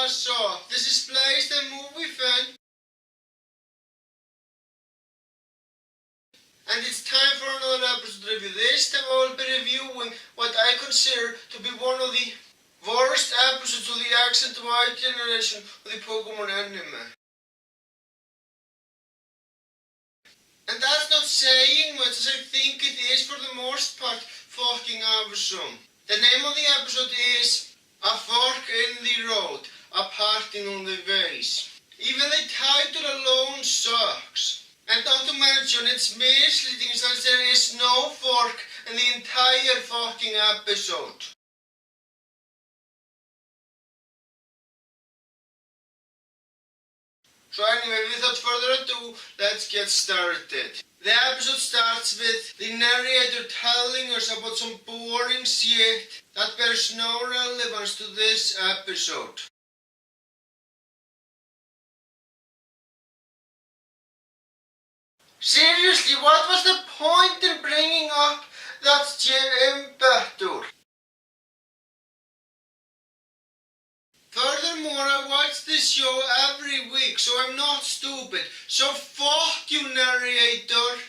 cameras off. This is Blaze, the movie fan. And it's time for another episode review. This time I will be reviewing what I consider to be one of the worst episodes of the X and Y generation of the Pokémon anime. And that's not saying much, as I think it is for the most part fucking awesome. The name of the episode is A Fork in the Road, A Parting on the Ways. Even the title alone sucks. And not to mention its misleading since there is no fork in the entire fucking episode. So anyway, without further ado, let's get started. The episode starts with the narrator telling us about some boring shit that bears no relevance to this episode. Seriously, what was the point in bringing up that gym battle? Furthermore, I watch this show every week, so I'm not stupid. So fuck you, narrator.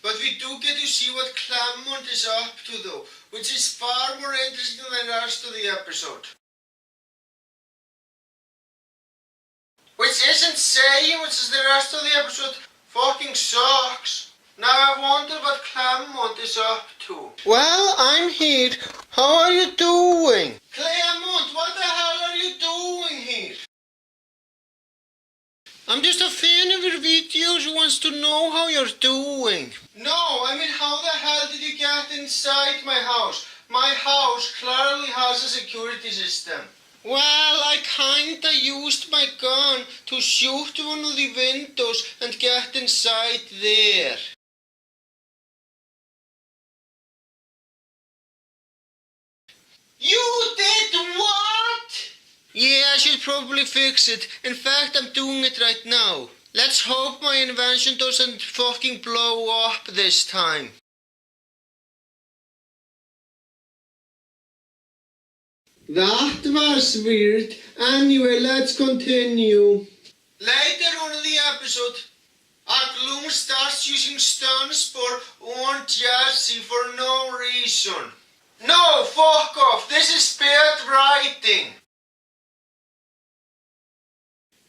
But we do get to see what Claremont is up to though, which is far more interesting than the rest of the episode. Which isn't saying which is the rest of the episode fucking sucks. Now I wonder what Claremont is up to. Well, I'm here. How are you doing? Claremont, what the hell are you doing here? I'm just a fan of your videos who wants to know how you're doing. No, I mean how the hell did you get inside my house? My house clearly has a security system. Well, I kinda used my gun to shoot one of the windows and get inside there. You did what? Yeah, I should probably fix it. In fact, I'm doing it right now. Let's hope my invention doesn't fucking blow up this time. That was weird. Anyway, let's continue. Later on in the episode, Gloom starts using stuns for Jessie for no reason. No, fuck off. This is bad writing.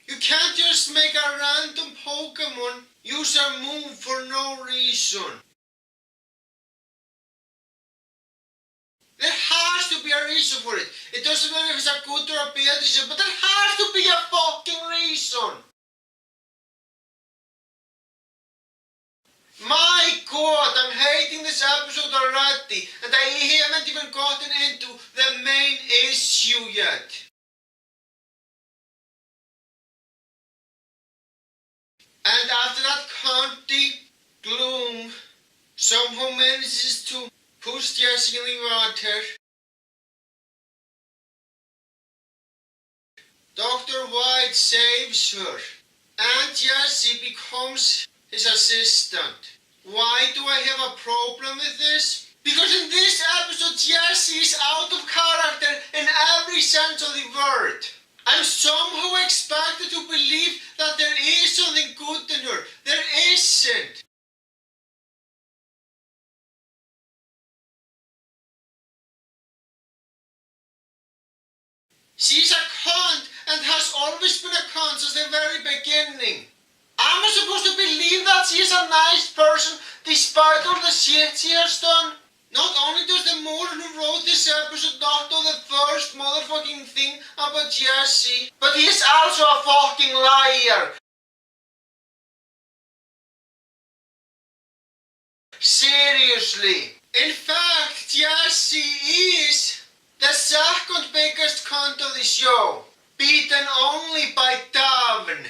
You can't just make a random Pokémon use a move for no reason. There has to be a reason for it. It doesn't matter if it's a good or a bad reason, but there has to be a fucking reason. My god, I'm hating this episode already, and I haven't even gotten into the main issue yet. And after that county, Gloom somehow manages to push Jessie in the water. Dr. White saves her, and Jessie becomes his assistant. Why do I have a problem with this? Because in this episode, Jessie is out of character in every sense of the word. I'm somehow expected to believe that there is something good in her. There isn't. She's a cunt and has always been a cunt since the very beginning. Am I supposed to believe that she is a nice person despite all the shit she has done? Not only does the moron who wrote this episode not know the first motherfucking thing about Jessie, but he is also a fucking liar. Seriously. In fact, Jessie is the second biggest cunt of the show, beaten only by Davin.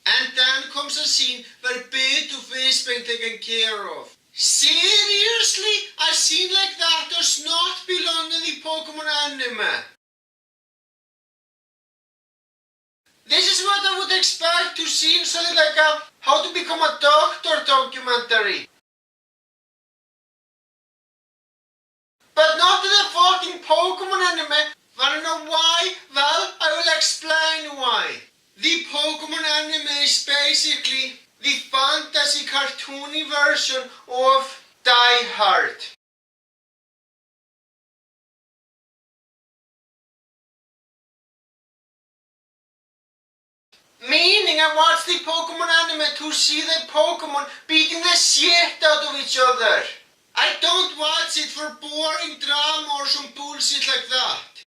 And then comes a scene where bit of is being taken care of. Seriously? A scene like that does not belong in the Pokémon anime. This is what I would expect to see in something like a How to Become a Doctor documentary. But not in the fucking Pokémon anime. Wanna know why? Well, I will explain why. The Pokémon anime is basically the fantasy cartoony version of Die Hard. Meaning I watch the Pokémon anime to see the Pokémon beating the shit out of each other. I don't watch it for boring drama or some bullshit like that.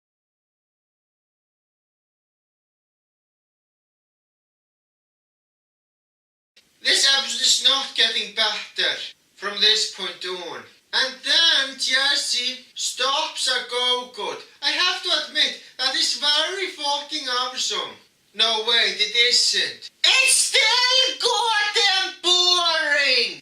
This episode is not getting better from this point on. And then Jessie stops a go-good. I have to admit, that is very fucking awesome. No wait, it isn't. It's still goddamn boring!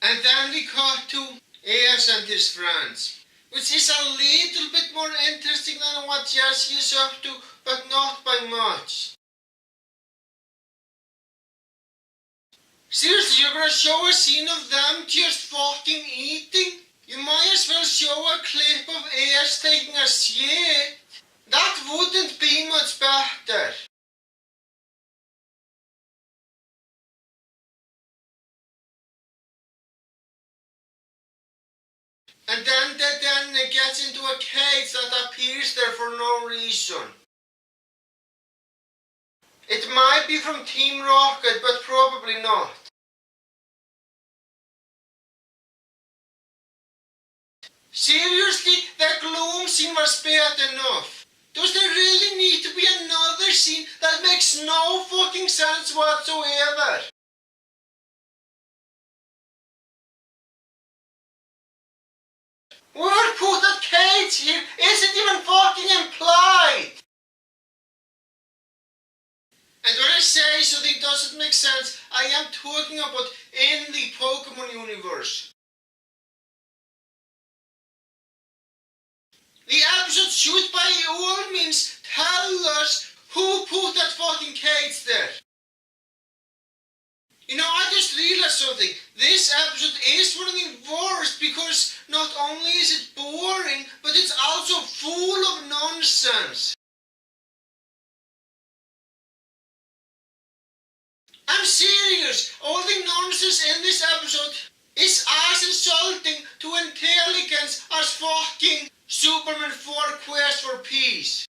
And then we cut to Ace and his friends, which is a little bit more interesting than what Jessie is up to, but not by much. Seriously, you're gonna show a scene of them just fucking eating? You might as well show a clip of Ace taking a shit. That wouldn't be much better. And then the gets into a cage that appears there for no reason. It might be from Team Rocket, but probably not. Seriously, the gloom scene was bad enough. Does there really need to be another scene that makes no fucking sense whatsoever? Word put that cage here isn't even fucking implied. And when I say something doesn't make sense, I am talking about in the Pokémon universe. The episode should by all means tell us who put that fucking cage there. You know, I just realized something. This episode is one of the worst because not only is it boring, but it's also full of nonsense. I'm serious. All the nonsense in this episode is as insulting to intelligence as fucking Superman 4 Quest for Peace.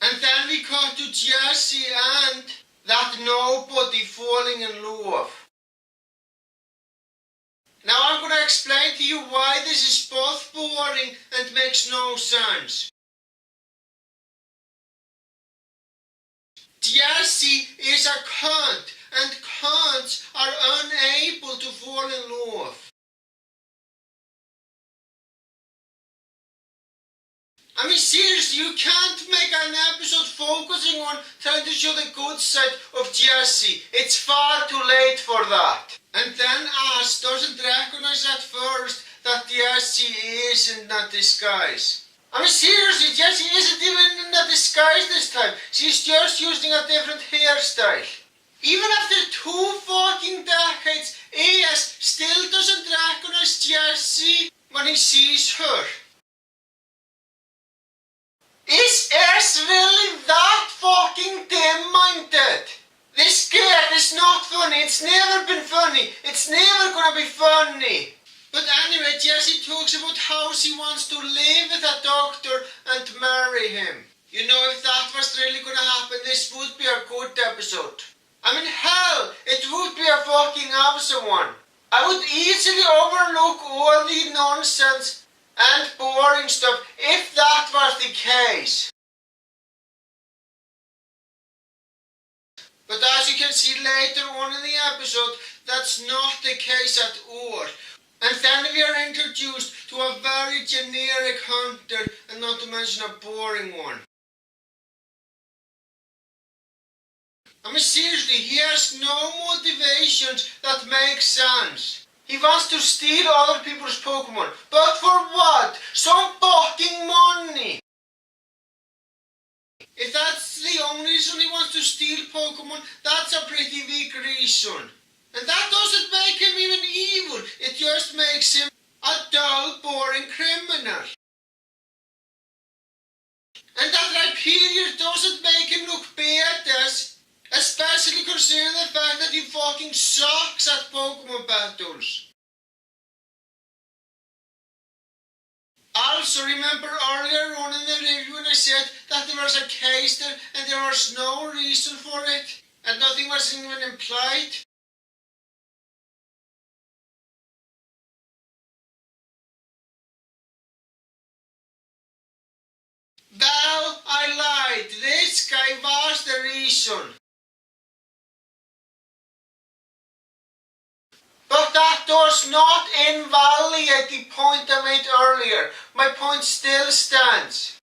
And then we cut to Jessie and that nobody falling in love. Now I'm gonna explain to you why this is both boring and makes no sense. Jessie is a cunt, and cunts are unable to fall in love. I mean, seriously, you can't make an episode focusing on trying to show the good side of Jessie. It's far too late for that. And then Ash doesn't recognize at first that Jessie is in a disguise. I mean, seriously, Jessie isn't even in a disguise this time. She's just using a different hairstyle. Even after 2 fucking decades, Ace still doesn't recognize Jessie when he sees her. Is Ace really that fucking dim-minded? This skit is not funny. It's never been funny. It's never gonna be funny. But anyway, Jessie talks about how she wants to live with a doctor and marry him. You know, if that was really gonna happen, this would be a good episode. I mean, hell, it would be a fucking awesome one. I would easily overlook all the nonsense and boring stuff if that was the case. But as you can see later on in the episode, that's not the case at all. And then we are introduced to a very generic hunter, and not to mention a boring one. I mean seriously, he has no motivations that make sense. He wants to steal other people's Pokemon. But for what? Some fucking money! If that's the only reason he wants to steal Pokemon, that's a pretty weak reason. And that doesn't make him even evil, it just makes him a dull, boring criminal. And that right period doesn't make him look badass, especially considering the fact that he fucking sucks at Pokemon battles. Also, remember earlier on in the review when I said that there was a case there and there was no reason for it and nothing was even implied? Well, I lied. This guy was the reason. But that does not invalidate the point I made earlier. My point still stands.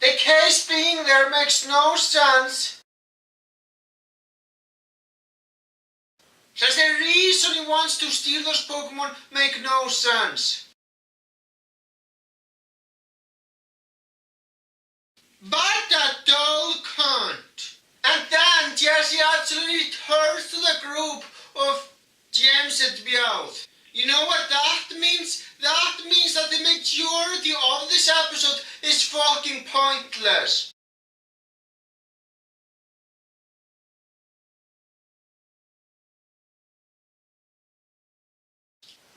The case being there makes no sense. Since the reason he wants to steal those Pokemon make no sense. But a dull cunt. And then Jessie actually turns to the group of James and Meowth. You know what that means? That means that the majority of this episode is fucking pointless.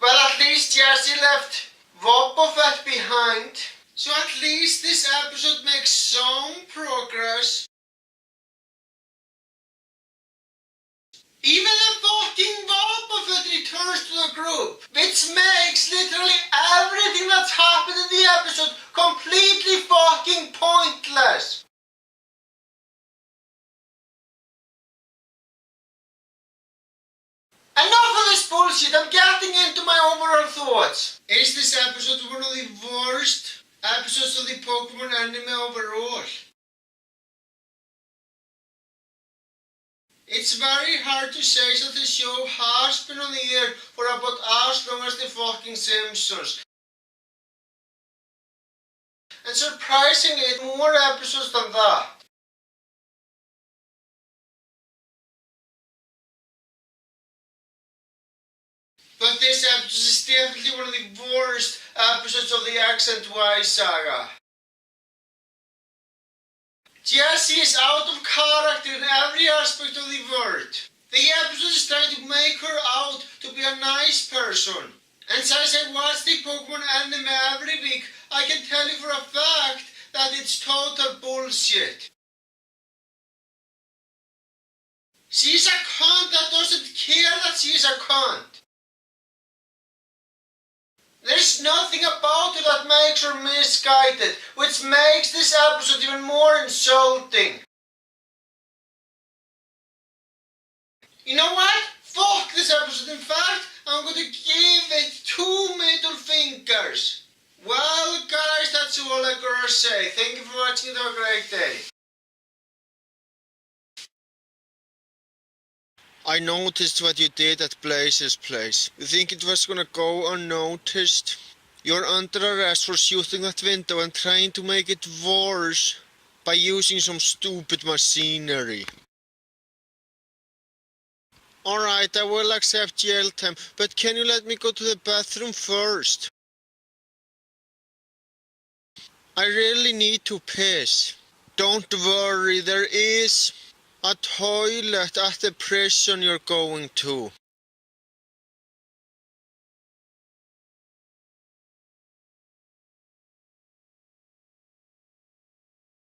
Well, at least Jessie left Wobbuffet behind. So at least this episode makes some progress. Even the fucking Wobbuffet returns to the group, which makes literally everything that's happened in the episode completely fucking pointless. Enough of this bullshit, I'm getting into my overall thoughts. Is this episode one of the worst episodes of the Pokemon anime overall? It's very hard to say that the show has been on the air for about as long as the fucking Simpsons. And surprisingly, it's more episodes than that. But this episode is definitely one of the worst episodes of the X and Y saga. Jessie is out of character in every aspect of the word. The episode is trying to make her out to be a nice person. And since I watch the Pokemon anime every week, I can tell you for a fact that it's total bullshit. She's a cunt that doesn't care that she's a cunt. There's nothing about her that makes her misguided, which makes this episode even more insulting. You know what? Fuck this episode. In fact, I'm going to give it 2 middle fingers. Well, guys, that's all I gotta say. Thank you for watching and have a great day. I noticed what you did at Blaze's place. You think it was gonna go unnoticed? You're under arrest for shooting that window and trying to make it worse by using some stupid machinery. Alright, I will accept jail time, but can you let me go to the bathroom first? I really need to piss. Don't worry, there is a toilet at the prison you're going to.